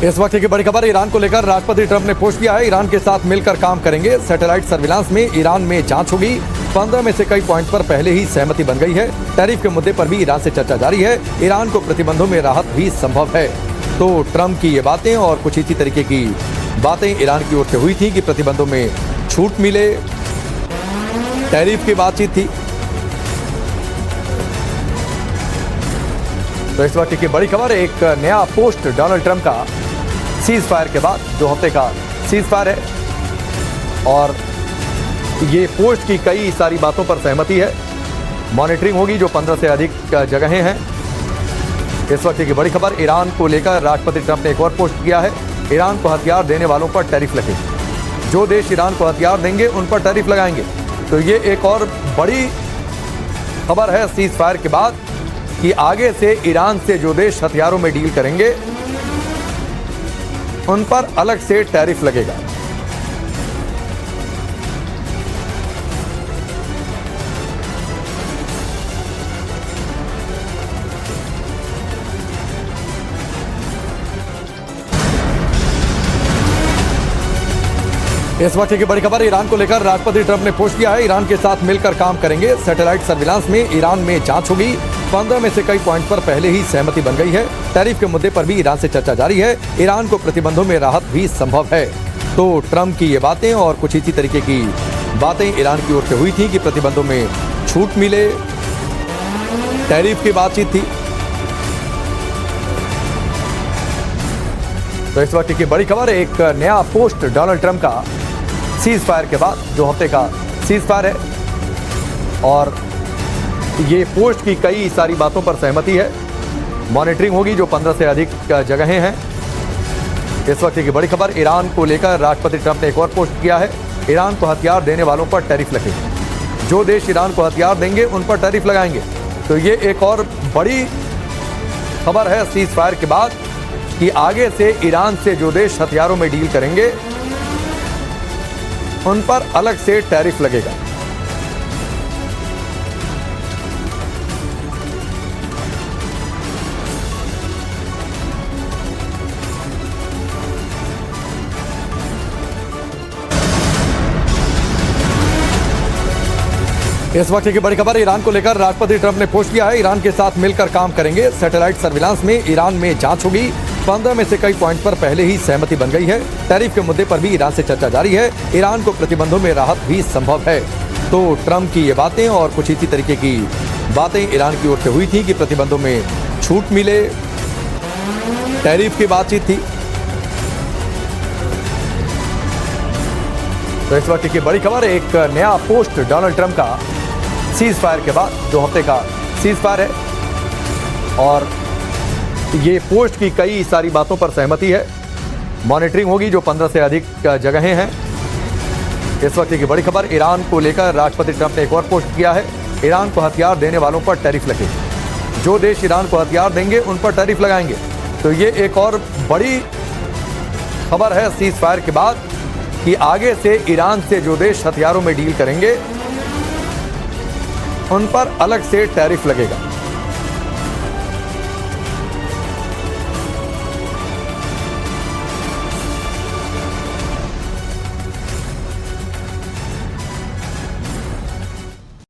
इस वक्त की बड़ी खबर ईरान को लेकर राष्ट्रपति ट्रंप ने पोस्ट किया है। ईरान के साथ मिलकर काम करेंगे। सैटेलाइट सर्विलांस में ईरान में जांच होगी। 15 में से कई पॉइंट पर पहले ही सहमति बन गई है। टैरिफ के मुद्दे पर भी ईरान से चर्चा जारी है। ईरान को प्रतिबंधों में राहत भी संभव है। तो ट्रंप की ये बातें और कुछ इसी तरीके की बातें ईरान की ओर से हुई थी कि प्रतिबंधों में छूट मिले, टैरिफ की बातचीत थी। तो इस वक्त की बड़ी खबर, एक नया पोस्ट डोनाल्ड ट्रंप का सीज फायर के बाद, 2 हफ्ते का सीज फायर है और ये पोस्ट की कई सारी बातों पर सहमति है। मॉनिटरिंग होगी जो 15 से अधिक जगहें हैं। इस वक्त की बड़ी खबर, ईरान को लेकर राष्ट्रपति ट्रंप ने एक और पोस्ट किया है। ईरान को हथियार देने वालों पर टैरिफ लगेगी। जो देश ईरान को हथियार देंगे उन पर टैरिफ लगाएंगे। तो ये एक और बड़ी खबर है सीज फायर के बाद कि आगे से ईरान से जो देश हथियारों में डील करेंगे उन पर अलग से टैरिफ लगेगा। इस वक्त की बड़ी खबर, ईरान को लेकर राष्ट्रपति ट्रंप ने पोस्ट किया है। ईरान के साथ मिलकर काम करेंगे। सैटेलाइट सर्विलांस में ईरान में जांच होगी। 15 में से कई पॉइंट पर पहले ही सहमति बन गई है। टैरिफ के मुद्दे पर भी ईरान से चर्चा जारी है। ईरान को प्रतिबंधों में राहत भी संभव है। तो ट्रंप की ये बातें और कुछ इसी तरीके की बातें ईरान की ओर से हुई थी कि प्रतिबंधों में छूट मिले, टैरिफ की बातचीत थी। तो इस वक्त की बड़ी खबर, एक नया पोस्ट डोनाल्ड ट्रंप का सीज फायर के बाद, 2 हफ्ते का सीज फायर है और ये पोस्ट की कई सारी बातों पर सहमति है। मॉनिटरिंग होगी जो 15 से अधिक जगहें हैं। इस वक्त की बड़ी खबर, ईरान को लेकर राष्ट्रपति ट्रंप ने एक और पोस्ट किया है। ईरान को हथियार देने वालों पर टैरिफ लगेगी। जो देश ईरान को हथियार देंगे उन पर टैरिफ लगाएंगे। तो ये एक और बड़ी खबर है सीज फायर के बाद कि आगे से ईरान से जो देश हथियारों में डील करेंगे उन पर अलग से टैरिफ लगेगा। इस वक्त की बड़ी खबर, ईरान को लेकर राष्ट्रपति ट्रंप ने पोस्ट किया है। ईरान के साथ मिलकर काम करेंगे। सैटेलाइट सर्विलांस में ईरान में जांच होगी। 15 में से कई पॉइंट पर पहले ही सहमति बन गई है। टैरिफ के मुद्दे पर भी ईरान से चर्चा जारी है। ईरान को प्रतिबंधों में राहत भी संभव है। तो ट्रंप की ये बातें और कुछ इसी तरीके की बातें ईरान की ओर से हुई थी कि प्रतिबंधों में छूट मिले, टैरिफ की बातचीत थी। तो इस वक्त की बड़ी खबर, एक नया पोस्ट डोनाल्ड ट्रंप का सीज फायर के बाद, 2 हफ्ते का सीज फायर है और ये पोस्ट की कई सारी बातों पर सहमति है। मॉनिटरिंग होगी जो 15 से अधिक जगहें हैं। इस वक्त की बड़ी खबर, ईरान को लेकर राष्ट्रपति ट्रंप ने एक और पोस्ट किया है। ईरान को हथियार देने वालों पर टैरिफ लगेगी। जो देश ईरान को हथियार देंगे उन पर टैरिफ लगाएंगे। तो ये एक और बड़ी खबर है सीज फायर के बाद कि आगे से ईरान से जो देश हथियारों में डील करेंगे उन पर अलग से टैरिफ लगेगा।